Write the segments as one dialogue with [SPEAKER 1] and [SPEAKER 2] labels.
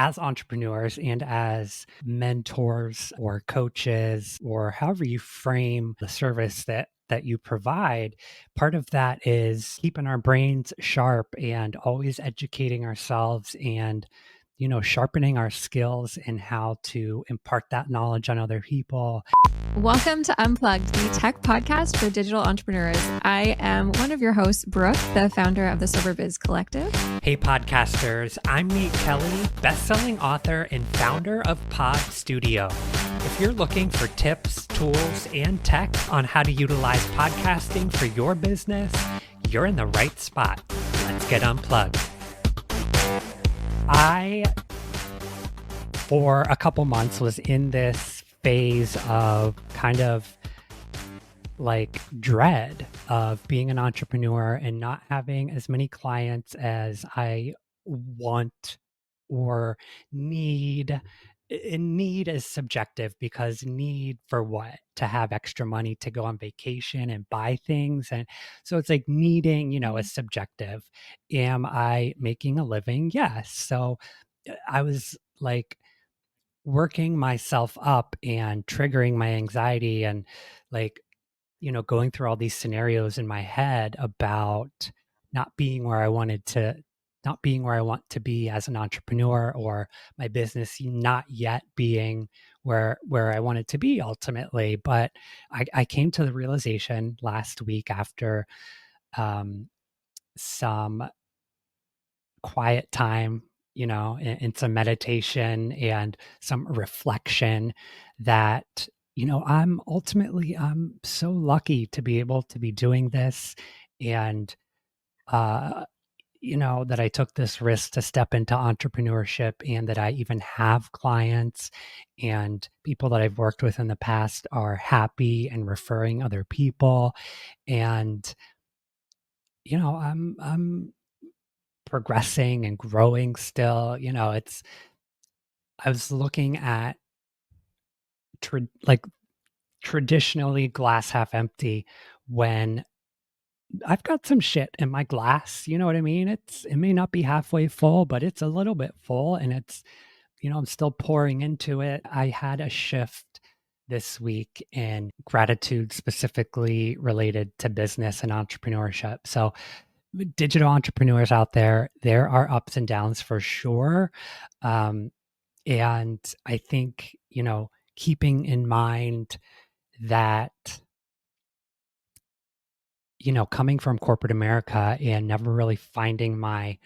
[SPEAKER 1] as entrepreneurs and as mentors or coaches, or however you frame the service that you provide, part of that is keeping our brains sharp and always educating ourselves and sharpening our skills in how to impart that knowledge on other people.
[SPEAKER 2] Welcome to Unplugged, the tech podcast for digital entrepreneurs. I am one of your hosts, Brooke, the founder of the Sober Biz Collective.
[SPEAKER 1] Hey podcasters, I'm Nate Kelly, best-selling author and founder of Pod Studio. If you're looking for tips, tools, and tech on how to utilize podcasting for your business, you're in the right spot. Let's get unplugged. I, for a couple months, was in this phase of kind of like dread of being an entrepreneur and not having as many clients as I want or need. And need is subjective because need for what? To have extra money to go on vacation and buy things. And so it's like needing, is subjective. Am I making a living? Yes. So I was like working myself up and triggering my anxiety and like, going through all these scenarios in my head about not being where I wanted to, not being where I want to be as an entrepreneur, or my business not yet being where I wanted to be ultimately. But I came to the realization last week after some quiet time, and some meditation and some reflection that, I'm so lucky to be able to be doing this. And, that I took this risk to step into entrepreneurship and that I even have clients and people that I've worked with in the past are happy and referring other people. And, I'm progressing and growing still. I was looking at traditionally glass half empty when I've got some shit in my glass. You know what I mean? It may not be halfway full, but it's a little bit full, and it's, I'm still pouring into it. I had a shift this week in gratitude specifically related to business and entrepreneurship. So digital entrepreneurs out there are ups and downs for sure. And I think, keeping in mind that, coming from corporate America and never really finding my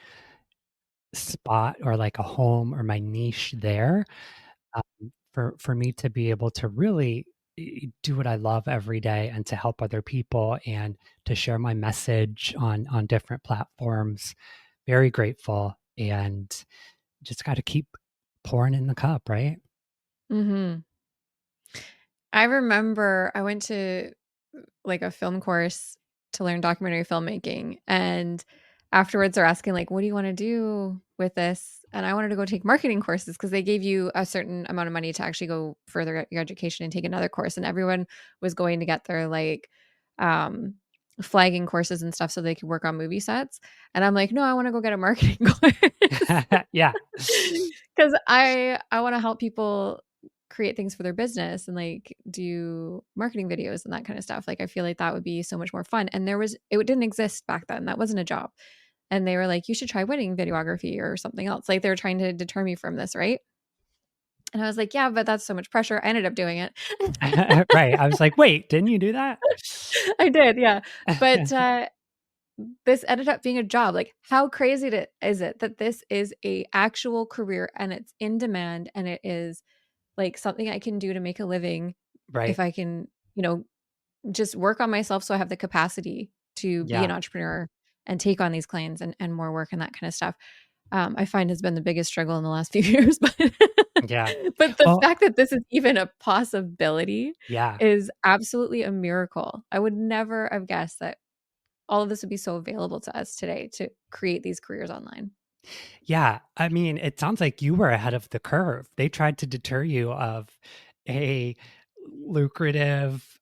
[SPEAKER 1] spot or like a home or my niche there, for me to be able to really do what I love every day and to help other people and to share my message on different platforms. Very grateful, and just got to keep pouring in the cup, right?
[SPEAKER 2] Mm-hmm. I remember I went to like a film course to learn documentary filmmaking, and afterwards they're asking like, what do you want to do with this? And I wanted to go take marketing courses because they gave you a certain amount of money to actually go further your education and take another course. And everyone was going to get their like um flagging courses and stuff so they could work on movie sets. And I'm like, no, I want to go get a marketing course.
[SPEAKER 1] Yeah.
[SPEAKER 2] Because I want to help people create things for their business and like do marketing videos and that kind of stuff. Like I feel like that would be so much more fun. And it didn't exist back then. That wasn't a job. And they were like, you should try wedding videography or something else. Like they were trying to deter me from this, right? And I was like, yeah, but that's so much pressure. I ended up doing it.
[SPEAKER 1] Right. I was like, wait, didn't you do that?
[SPEAKER 2] I did, yeah. But this ended up being a job. Like how crazy is it that this is a actual career and it's in demand and it is like something I can do to make a living
[SPEAKER 1] Right.
[SPEAKER 2] if I can, just work on myself so I have the capacity to be an
[SPEAKER 1] Yeah.
[SPEAKER 2] entrepreneur and take on these clients and more work and that kind of stuff. I find has been the biggest struggle in the last few years. But,
[SPEAKER 1] Yeah.
[SPEAKER 2] but the
[SPEAKER 1] Well,
[SPEAKER 2] fact that this is even a possibility
[SPEAKER 1] yeah.
[SPEAKER 2] is absolutely a miracle. I would never have guessed that all of this would be so available to us today to create these careers online.
[SPEAKER 1] Yeah. I mean, it sounds like you were ahead of the curve. They tried to deter you of a lucrative,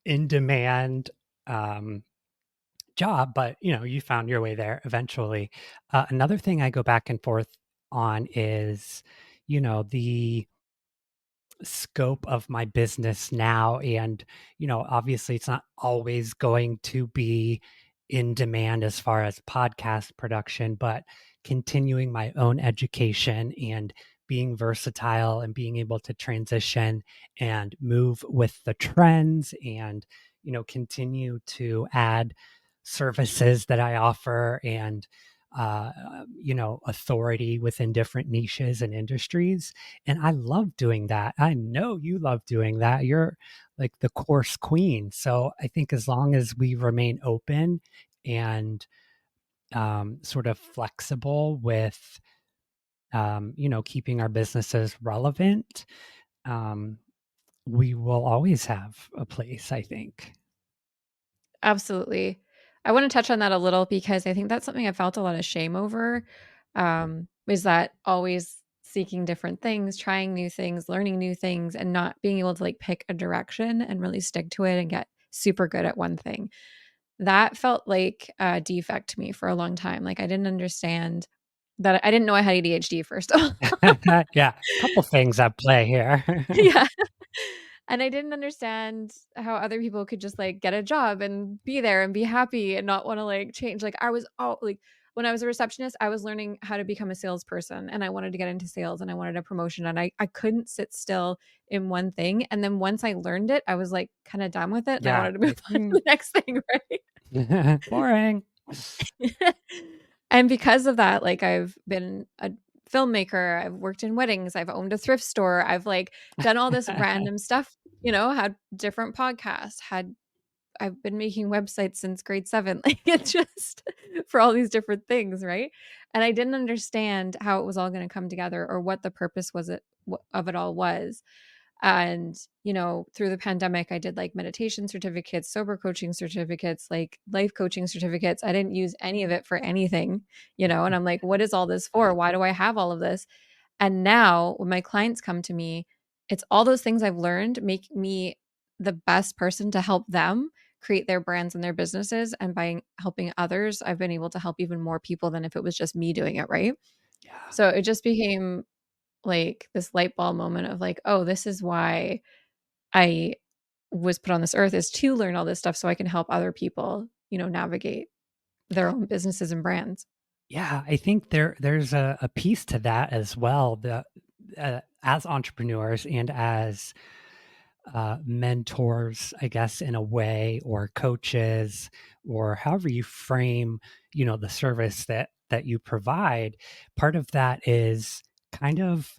[SPEAKER 1] in demand, job, but you found your way there eventually. Another thing I go back and forth on is, the scope of my business now. And, obviously it's not always going to be in demand as far as podcast production, but continuing my own education and being versatile and being able to transition and move with the trends and, continue to add services that I offer and, authority within different niches and industries. And I love doing that. I know you love doing that. You're like the course queen. So I think as long as we remain open and sort of flexible with, keeping our businesses relevant, um, we will always have a place, I think.
[SPEAKER 2] Absolutely. I want to touch on that a little because I think that's something I felt a lot of shame over, is that always seeking different things, trying new things, learning new things, and not being able to like pick a direction and really stick to it and get super good at one thing. That felt like a defect to me for a long time. Like I didn't understand that I didn't know I had ADHD first of all.
[SPEAKER 1] Yeah, a couple things at play here.
[SPEAKER 2] Yeah. And I didn't understand how other people could just like get a job and be there and be happy and not want to like change. Like I was all like when I was a receptionist, I was learning how to become a salesperson and I wanted to get into sales and I wanted a promotion and I couldn't sit still in one thing. And then once I learned it, I was like kind of done with it and I
[SPEAKER 1] Yeah,
[SPEAKER 2] wanted to move
[SPEAKER 1] like,
[SPEAKER 2] on to the next thing, right?
[SPEAKER 1] boring.
[SPEAKER 2] And because of that, like I've been a filmmaker, I've worked in weddings, I've owned a thrift store, I've like done all this random stuff, had different podcasts, I've been making websites since grade 7. Like it's just for all these different things, right? And I didn't understand how it was all going to come together or what the purpose of it all was. And, through the pandemic, I did like meditation certificates, sober coaching certificates, like life coaching certificates. I didn't use any of it for anything, and I'm like, what is all this for? Why do I have all of this? And now when my clients come to me, it's all those things I've learned make me the best person to help them create their brands and their businesses. And by helping others, I've been able to help even more people than if it was just me doing it, right?
[SPEAKER 1] Yeah.
[SPEAKER 2] So it just became like this light bulb moment of like, oh, this is why I was put on this earth is to learn all this stuff so I can help other people, navigate their own businesses and brands.
[SPEAKER 1] Yeah, I think there's a piece to that as well. The as entrepreneurs and as mentors, I guess, in a way, or coaches, or however you frame, the service that you provide. Part of that is kind of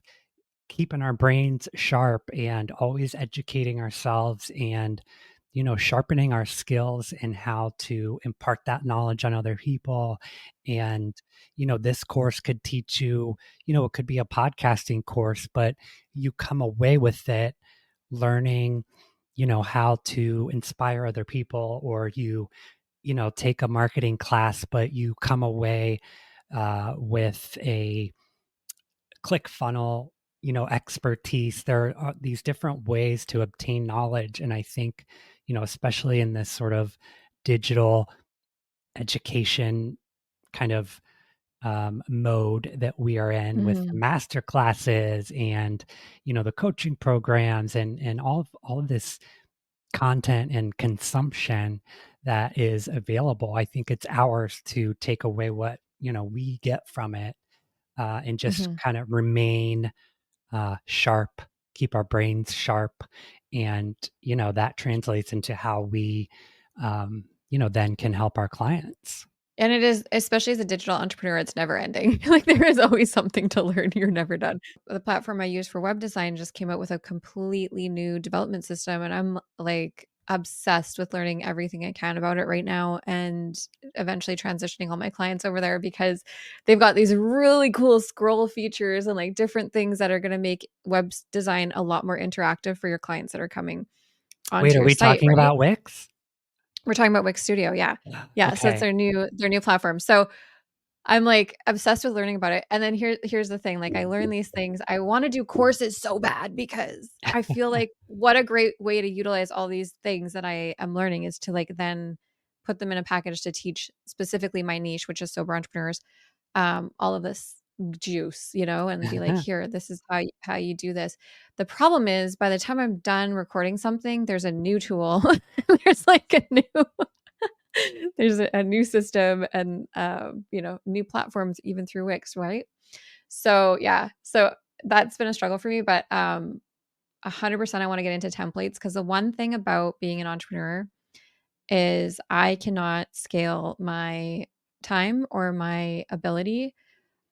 [SPEAKER 1] keeping our brains sharp and always educating ourselves and sharpening our skills and how to impart that knowledge on other people. And this course could teach you, it could be a podcasting course, but you come away with it learning how to inspire other people, or take a marketing class but you come away with a click funnel expertise. There are these different ways to obtain knowledge, and I think especially in this sort of digital education kind of mode that we are in with the
[SPEAKER 2] Mhm.
[SPEAKER 1] master classes and the coaching programs and all of this content and consumption that is available. I think it's ours to take away what we get from it, and just
[SPEAKER 2] Mhm.
[SPEAKER 1] kind of remain sharp, keep our brains sharp. And, that translates into how we, then can help our clients.
[SPEAKER 2] And it is, especially as a digital entrepreneur, it's never ending. Like there is always something to learn. You're never done. The platform I use for web design just came out with a completely new development system. And I'm like obsessed with learning everything I can about it right now and eventually transitioning all my clients over there because they've got these really cool scroll features and like different things that are going to make design a lot more interactive for your clients that are coming
[SPEAKER 1] Wait,
[SPEAKER 2] onto
[SPEAKER 1] are
[SPEAKER 2] your
[SPEAKER 1] we
[SPEAKER 2] site,
[SPEAKER 1] talking
[SPEAKER 2] right?
[SPEAKER 1] about Wix?
[SPEAKER 2] We're talking about Wix Studio. Yeah. Yeah. So it's
[SPEAKER 1] Okay.
[SPEAKER 2] their new platform. So I'm like obsessed with learning about it. And then here's the thing. Like I learn these things. I want to do courses so bad because I feel like what a great way to utilize all these things that I am learning is to like then put them in a package to teach specifically my niche, which is sober entrepreneurs, all of this juice, and be like, here, this is how you do this. The problem is by the time I'm done recording something, there's a new tool. There's like a new there's a new system and new platforms even through Wix, right? So yeah, so that's been a struggle for me, but 100% I want to get into templates because the one thing about being an entrepreneur is I cannot scale my time or my ability.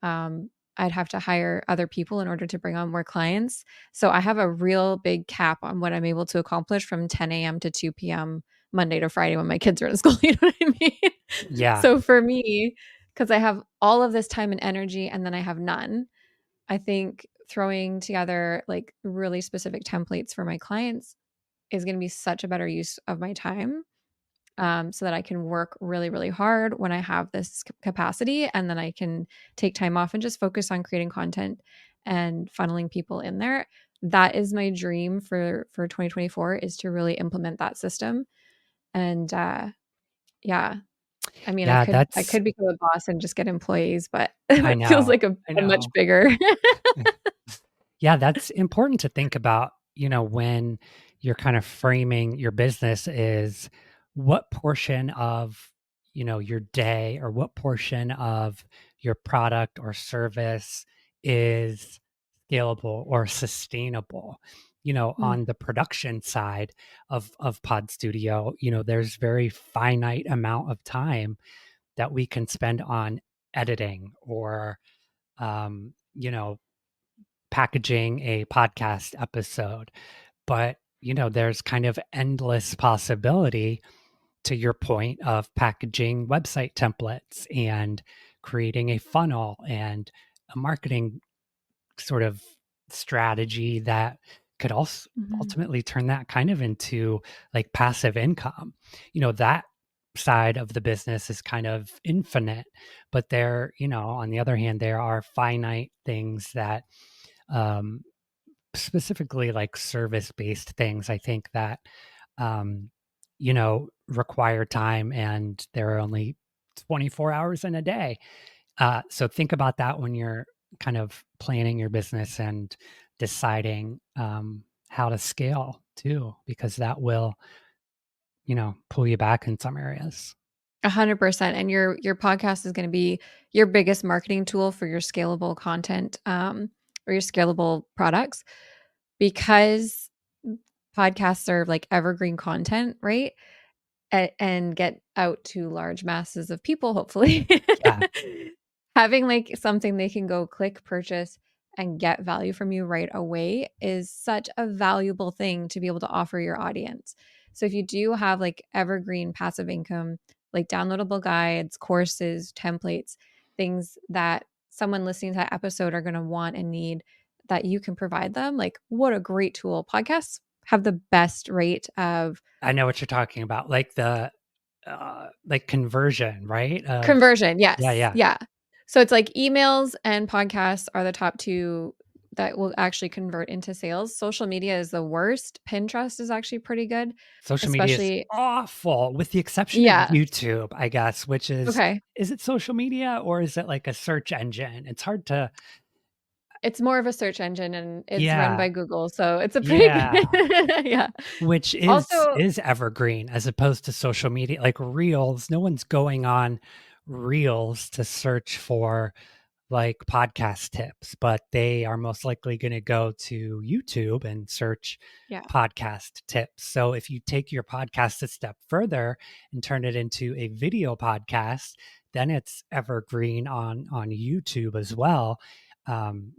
[SPEAKER 2] I'd have to hire other people in order to bring on more clients. So I have a real big cap on what I'm able to accomplish from 10 a.m. to 2 p.m. Monday to Friday when my kids are in school. You know what I mean?
[SPEAKER 1] Yeah.
[SPEAKER 2] So for me, because I have all of this time and energy and then I have none, I think throwing together like really specific templates for my clients is going to be such a better use of my time, so that I can work really, really hard when I have this capacity. And then I can take time off and just focus on creating content and funneling people in there. That is my dream for 2024, is to really implement that system. And yeah, I mean,
[SPEAKER 1] Yeah,
[SPEAKER 2] I
[SPEAKER 1] that's
[SPEAKER 2] could become a boss and just get employees, but
[SPEAKER 1] I
[SPEAKER 2] it feels
[SPEAKER 1] know.
[SPEAKER 2] like a
[SPEAKER 1] I
[SPEAKER 2] much
[SPEAKER 1] know.
[SPEAKER 2] bigger.
[SPEAKER 1] Yeah, that's important to think about, when you're kind of framing your business is what portion of, your day or what portion of your product or service is scalable or sustainable.
[SPEAKER 2] Mm,
[SPEAKER 1] On the production side of Pod Studio, there's very finite amount of time that we can spend on editing or um, you know, packaging a podcast episode. But, there's kind of endless possibility to your point of packaging website templates and creating a funnel and a marketing sort of strategy that could also
[SPEAKER 2] mhm,
[SPEAKER 1] ultimately turn that kind of into like passive income. That side of the business is kind of infinite, but there, on the other hand, there are finite things that um, specifically like service-based things, I think that, um, require time and there are only 24 hours in a day. So think about that when you're kind of planning your business and deciding how to scale too, because that will, pull you back in some areas.
[SPEAKER 2] 100%. And your podcast is going to be your biggest marketing tool for your scalable content, or your scalable products, because podcasts are like evergreen content, right? And get out to large masses of people, hopefully.
[SPEAKER 1] Yeah,
[SPEAKER 2] Having like something they can go click, purchase, and get value from you right away is such a valuable thing to be able to offer your audience. So if you do have like evergreen passive income, like downloadable guides, courses, templates, things that someone listening to that episode are going to want and need, that you can provide them, like what a great tool. Podcasts have the best rate of
[SPEAKER 1] I know what you're talking about, like the like conversion, right? Of
[SPEAKER 2] conversion.
[SPEAKER 1] yeah,
[SPEAKER 2] Yes.
[SPEAKER 1] yeah.
[SPEAKER 2] Yeah. So it's like emails and podcasts are the top two that will actually convert into sales. Social media is the worst. Pinterest is actually pretty good,
[SPEAKER 1] Social media is
[SPEAKER 2] especially.
[SPEAKER 1] awful, with the exception of
[SPEAKER 2] Yeah.
[SPEAKER 1] YouTube, I guess, which
[SPEAKER 2] Okay.
[SPEAKER 1] is it social media or is it like a search engine? It's hard to
[SPEAKER 2] It's more of a search engine and it's run
[SPEAKER 1] yeah,
[SPEAKER 2] by Google. So it's a pretty
[SPEAKER 1] yeah,
[SPEAKER 2] good. Yeah.
[SPEAKER 1] which
[SPEAKER 2] Also,
[SPEAKER 1] is evergreen as opposed to social media, like Reels. No one's going on Reels to search for like podcast tips, but they are most likely going to go to YouTube and search
[SPEAKER 2] yeah.
[SPEAKER 1] podcast tips. So if you take your podcast a step further and turn it into a video podcast, then it's evergreen on YouTube as well,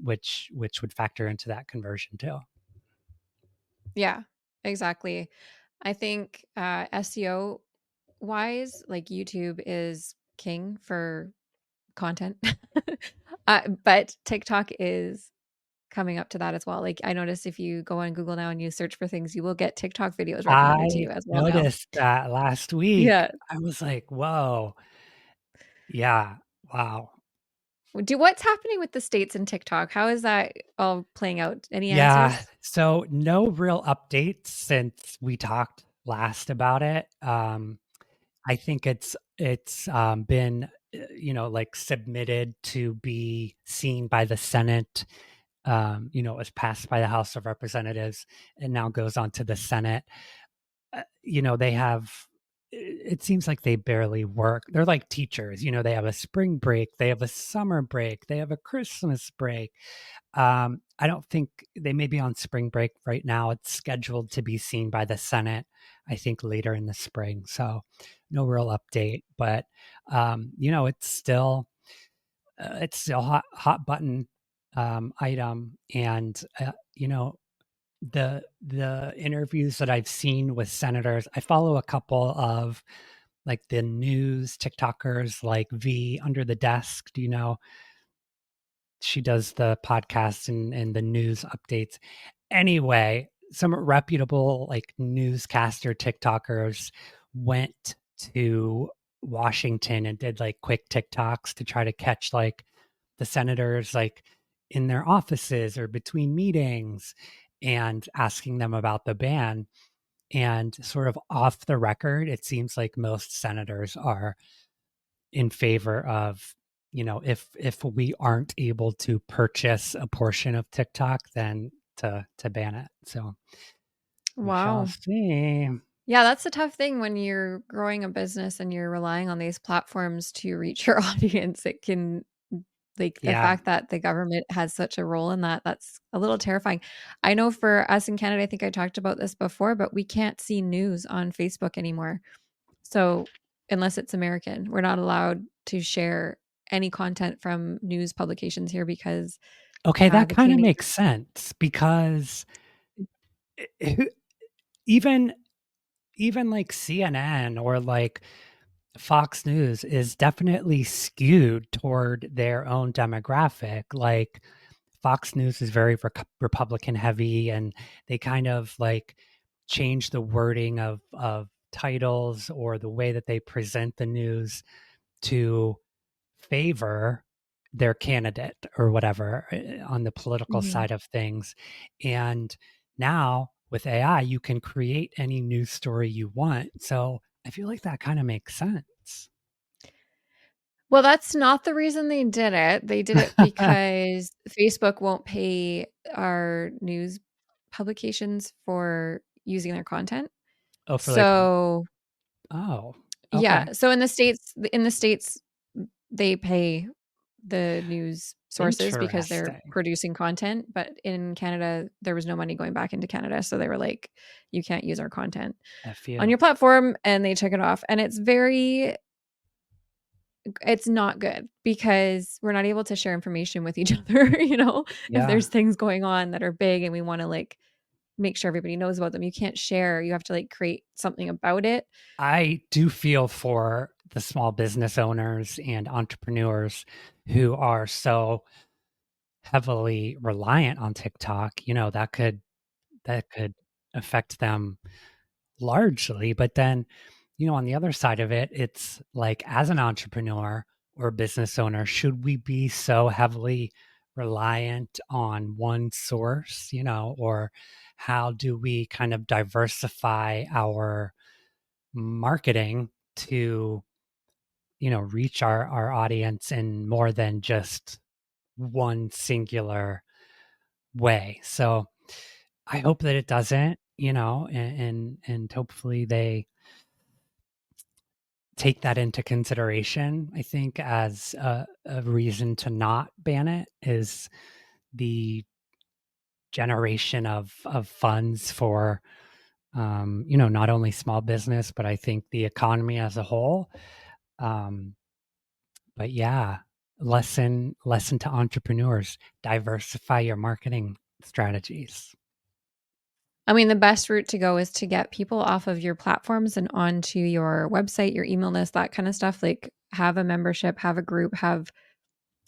[SPEAKER 1] which would factor into that conversion too.
[SPEAKER 2] Yeah. Exactly. I think SEO wise, like YouTube is king for content. But TikTok is coming up to that as well. Like I noticed if you go on Google now and you search for things, you will get TikTok videos recommended to
[SPEAKER 1] I
[SPEAKER 2] you as well now.
[SPEAKER 1] noticed that last week.
[SPEAKER 2] Yeah.
[SPEAKER 1] I was like, whoa, yeah, wow.
[SPEAKER 2] Do what's happening with the states and TikTok? How is that all playing out? Any
[SPEAKER 1] Yeah,
[SPEAKER 2] answers?
[SPEAKER 1] so no real updates since we talked last about it. I think it's been like submitted to be seen by the Senate. It was passed by the House of Representatives and now goes on to the Senate. They have, it seems like they barely work. They're like teachers, they have a spring break, they have a summer break, they have a Christmas break. I don't think they may be on spring break right now. It's scheduled to be seen by the Senate, I think later in the spring. So no real update, but it's still hot button item, and the interviews that I've seen with senators, I follow a couple of like the news TikTokers like V Under the Desk. Do you know? She does the podcast and the news updates. Anyway, some reputable like newscaster TikTokers went to Washington and did like quick TikToks to try to catch like the senators like in their offices or between meetings and asking them about the ban. And sort of off the record, it seems like most senators are in favor of, if we aren't able to purchase a portion of TikTok, then to ban it. So we shall
[SPEAKER 2] Wow.
[SPEAKER 1] see.
[SPEAKER 2] Yeah, that's a tough thing when you're growing a business and you're relying on these platforms to reach your audience. It can, like, the
[SPEAKER 1] Yeah.
[SPEAKER 2] fact that the government has such a role in that, that's a little terrifying. I know for us in Canada, I think I talked about this before, but we can't see news on Facebook anymore. So, unless it's American, we're not allowed to share any content from news publications here because
[SPEAKER 1] Okay, that
[SPEAKER 2] the
[SPEAKER 1] kind of
[SPEAKER 2] Canadian.
[SPEAKER 1] makes sense because even even like CNN or like Fox News is definitely skewed toward their own demographic. Like Fox News is very Republican heavy, and they kind of like change the wording of titles or the way that they present the news to favor their candidate or whatever on the political
[SPEAKER 2] Mhm.
[SPEAKER 1] side of things. And now with AI, you can create any news story you want. So I feel like that kind of makes sense.
[SPEAKER 2] Well, that's not the reason they did it. They did it because Facebook won't pay our news publications for using their content.
[SPEAKER 1] Oh, for like,
[SPEAKER 2] So,
[SPEAKER 1] oh, okay.
[SPEAKER 2] yeah, so in the States, they pay the news sources because they're
[SPEAKER 1] Interesting.
[SPEAKER 2] producing content, but in Canada, there was no money going back into Canada, so they were like, "You can't use our content
[SPEAKER 1] F
[SPEAKER 2] on
[SPEAKER 1] you.
[SPEAKER 2] your platform," and they took it off, and it's not good because we're not able to share information with each other, if
[SPEAKER 1] Yeah.
[SPEAKER 2] there's things going on that are big and we wanna, like, make sure everybody knows about them. You can't share, you have to, like, create something about it.
[SPEAKER 1] I do feel for the small business owners and entrepreneurs who are so heavily reliant on TikTok. That could affect them largely. But then, on the other side of it, it's like as an entrepreneur or business owner, should we be so heavily reliant on one source, or how do we kind of diversify our marketing to, reach our audience in more than just one singular way? So I hope that it doesn't, and hopefully they take that into consideration. I think as a reason to not ban it is the generation of funds for not only small business, but I think the economy as a whole. Um, but yeah, lesson to entrepreneurs: diversify your marketing strategies.
[SPEAKER 2] I mean, the best route to go is to get people off of your platforms and onto your website, your email list, that kind of stuff. Like, have a membership, have a group, have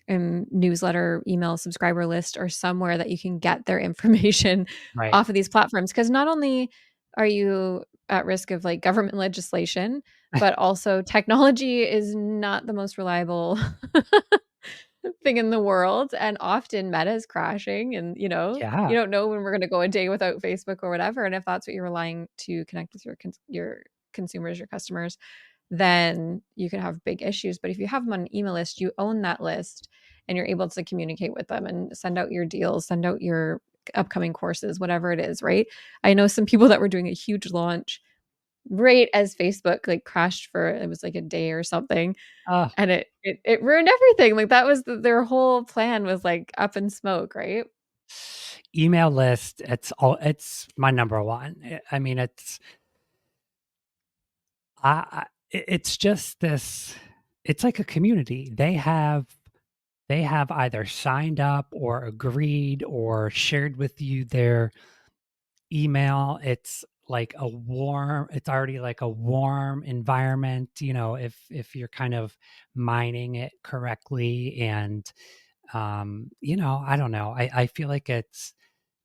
[SPEAKER 2] a newsletter, email subscriber list, or somewhere that you can get their information
[SPEAKER 1] Right.
[SPEAKER 2] off of these platforms. Because not only are you at risk of like government legislation, but also technology is not the most reliable thing in the world, and often Meta is crashing, and you
[SPEAKER 1] Yeah.
[SPEAKER 2] don't know when we're going to go a day without Facebook or whatever, and if that's what you're relying to connect with your consumers, your customers, then you could have big issues. But if you have them on an email list, you own that list and you're able to communicate with them and send out your deals, send out your upcoming courses, whatever it is, right? I know some people that were doing a huge launch right as Facebook like crashed for, it was like a day or something,
[SPEAKER 1] Oh,
[SPEAKER 2] and it ruined everything. Like that was their whole plan was like up in smoke, right?
[SPEAKER 1] email list. It's my number one. I mean, it's just this. It's like a community. They have either signed up or agreed or shared with you their email. It's already like a warm environment, if you're kind of mining it correctly. And I don't know. I feel like it's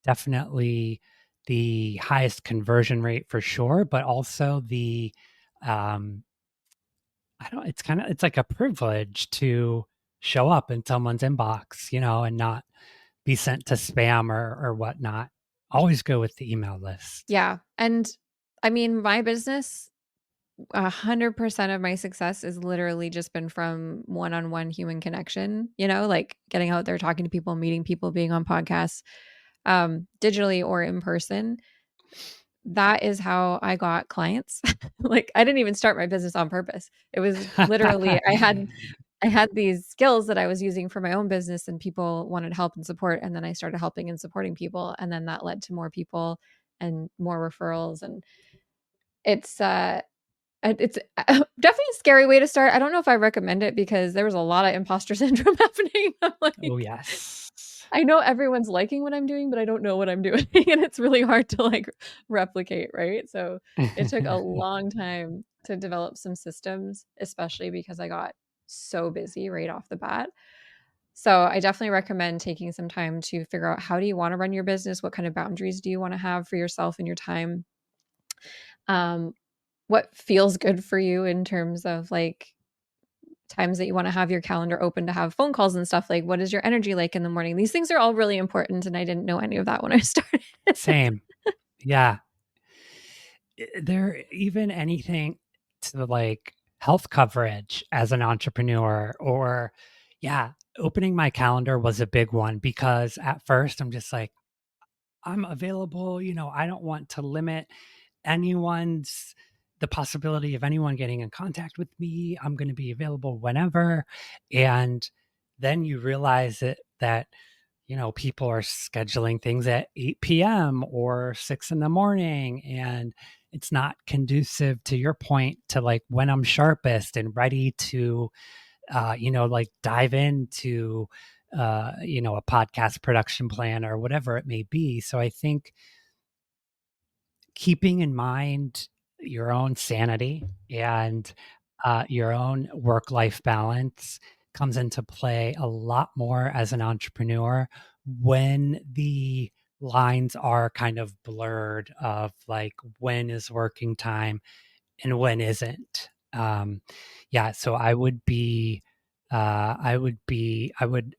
[SPEAKER 1] definitely the highest conversion rate for sure, but also um I don't it's like a privilege to show up in someone's inbox, and not be sent to spam or whatnot. Always go with the email list.
[SPEAKER 2] Yeah. And I mean, my business, 100% of my success has literally just been from one-on-one human connection, like getting out there, talking to people, meeting people, being on podcasts, digitally or in person. That is how I got clients. Like I didn't even start my business on purpose. It was literally I had these skills that I was using for my own business and people wanted help and support, and then I started helping and supporting people, and then that led to more people and more referrals. And it's it's definitely a scary way to start. I don't know if I recommend it because there was a lot of imposter syndrome happening. I'm
[SPEAKER 1] Oh,
[SPEAKER 2] like,
[SPEAKER 1] yes.
[SPEAKER 2] I know everyone's liking what I'm doing, but I don't know what I'm doing. And it's really hard to like replicate, right? So it took a long time to develop some systems, especially because I got so busy right off the bat. So I definitely recommend taking some time to figure out, how do you want to run your business? What kind of boundaries do you want to have for yourself and your time? Um, what feels good for you in terms of like times that you want to have your calendar open to have phone calls and stuff. Like, what is your energy like in the morning? These things are all really important, and I didn't know any of that when I started.
[SPEAKER 1] Same. Yeah. There even anything to like health coverage as an entrepreneur, or yeah, opening my calendar was a big one because at first I'm just like, I'm available, I don't want to limit anyone's the possibility of anyone getting in contact with me. I'm going to be available whenever. And then you realize that people are scheduling things at 8 p.m. or 6 in the morning, and it's not conducive, to your point, to like when I'm sharpest and ready to like dive into a podcast production plan or whatever it may be. So I think keeping in mind your own sanity and your own work life balance comes into play a lot more as an entrepreneur when the lines are kind of blurred of like when is working time and when isn't. Yeah, so I would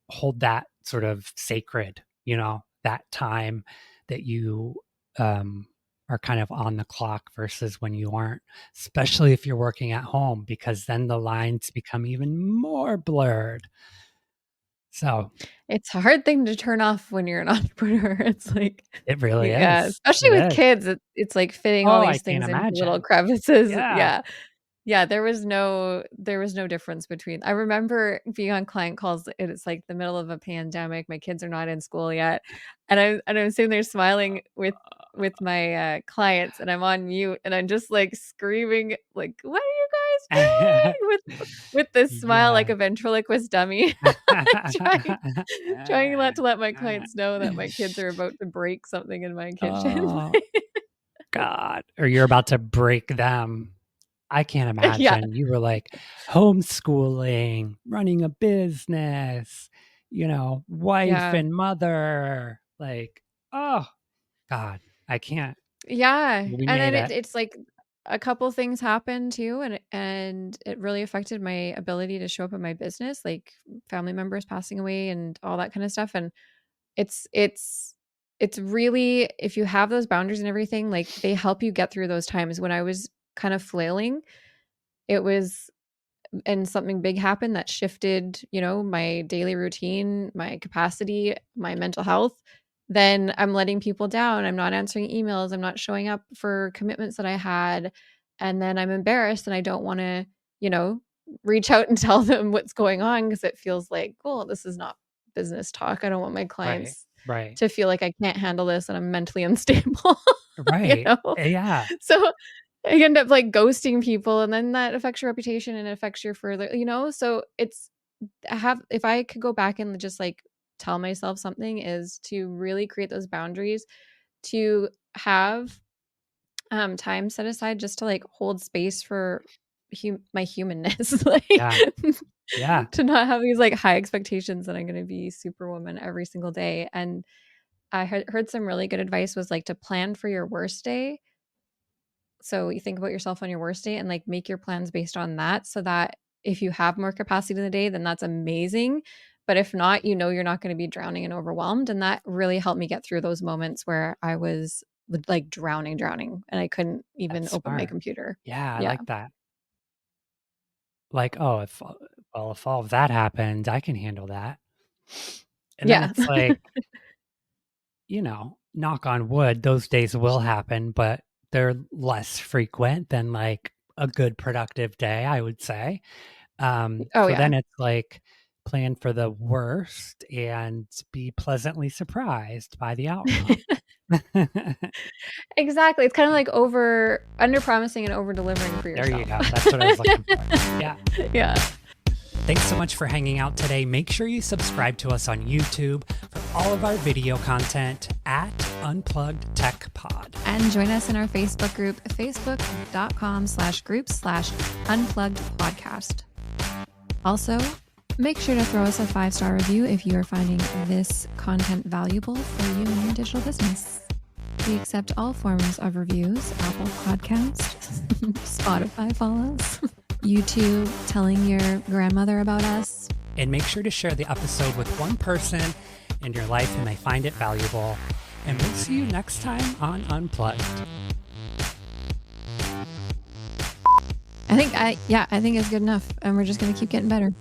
[SPEAKER 1] hold that sort of sacred, that time that you um, are kind of on the clock versus when you aren't, especially if you're working at home, because then the lines become even more blurred. So
[SPEAKER 2] It's a hard thing to turn off when you're an entrepreneur. It's like,
[SPEAKER 1] it really
[SPEAKER 2] yeah,
[SPEAKER 1] is.
[SPEAKER 2] especially
[SPEAKER 1] It
[SPEAKER 2] with
[SPEAKER 1] is.
[SPEAKER 2] kids, it's like fitting all
[SPEAKER 1] Oh, I
[SPEAKER 2] these
[SPEAKER 1] can't
[SPEAKER 2] things into little
[SPEAKER 1] imagine.
[SPEAKER 2] crevices.
[SPEAKER 1] Yeah.
[SPEAKER 2] Yeah. Yeah, there was no difference between, I remember being on client calls, and it's like the middle of a pandemic, my kids are not in school yet, and I'm sitting there smiling with my, clients, and I'm on mute, and I'm just, like, screaming, like, "What are you guys doing?" With this smile like
[SPEAKER 1] Yeah.
[SPEAKER 2] a ventriloquist dummy, trying trying not to let my clients know that my kids are about to break something in my kitchen.
[SPEAKER 1] Oh, God. Or you're about to break them. I can't
[SPEAKER 2] Yeah,
[SPEAKER 1] imagine. You were like homeschooling, running a business, wife
[SPEAKER 2] yeah.
[SPEAKER 1] and mother. Like, oh, God, I can't.
[SPEAKER 2] Yeah,
[SPEAKER 1] We
[SPEAKER 2] and
[SPEAKER 1] made
[SPEAKER 2] then
[SPEAKER 1] it.
[SPEAKER 2] it's like a couple things happened too, and it really affected my ability to show up in my business, like family members passing away and all that kind of stuff. And it's really, if you have those boundaries and everything, like they help you get through those times. When I was kind of flailing, it was, and something big happened that shifted, my daily routine, my capacity, my mental health, then I'm letting people down. I'm not answering emails. I'm not showing up for commitments that I had. And then I'm embarrassed and I don't want to, reach out and tell them what's going on because it feels like, well, this is not business talk. I don't want my
[SPEAKER 1] Right.
[SPEAKER 2] clients
[SPEAKER 1] Right.
[SPEAKER 2] to feel like I can't handle this and I'm mentally unstable,
[SPEAKER 1] Right. Yeah.
[SPEAKER 2] So I end up like ghosting people, and then that affects your reputation and it affects your further, so if I could go back and just like tell myself something, is to really create those boundaries, to have time set aside just to like hold space for my humanness, like
[SPEAKER 1] Yeah. Yeah.
[SPEAKER 2] to not have these like high expectations that I'm going to be superwoman every single day. And I heard some really good advice was like to plan for your worst day. So you think about yourself on your worst day and like make your plans based on that, so that if you have more capacity in the day, then that's amazing. But if not, you're not going to be drowning and overwhelmed. And that really helped me get through those moments where I was like drowning, and I couldn't even
[SPEAKER 1] That's
[SPEAKER 2] open my
[SPEAKER 1] smart.
[SPEAKER 2] computer.
[SPEAKER 1] Yeah. I
[SPEAKER 2] Yeah.
[SPEAKER 1] like that. Like, oh, if all of that happened, I can handle that. And then
[SPEAKER 2] Yeah.
[SPEAKER 1] it's like, knock on wood, those days will happen, but they're less frequent than like a good productive day, I would say.
[SPEAKER 2] Oh,
[SPEAKER 1] So
[SPEAKER 2] yeah.
[SPEAKER 1] then it's like plan for the worst and be pleasantly surprised by the outcome.
[SPEAKER 2] Exactly. It's kind of like under promising and over delivering for
[SPEAKER 1] There you
[SPEAKER 2] yourself.
[SPEAKER 1] go. That's what I was looking for. Yeah.
[SPEAKER 2] Yeah.
[SPEAKER 1] Thanks so much for hanging out today. Make sure you subscribe to us on YouTube for all of our video content at Unplugged Tech Pod.
[SPEAKER 2] And join us in our Facebook group, facebook.com/group/unplugged podcast. Also, make sure to throw us a 5-star review if you are finding this content valuable for you and your digital business. We accept all forms of reviews: Apple Podcasts, Spotify follows, YouTube telling your grandmother about us.
[SPEAKER 1] And make sure to share the episode with one person in your life who may find it valuable. And we'll see you next time on Unplugged.
[SPEAKER 2] I think it's good enough, and we're just going to keep getting better.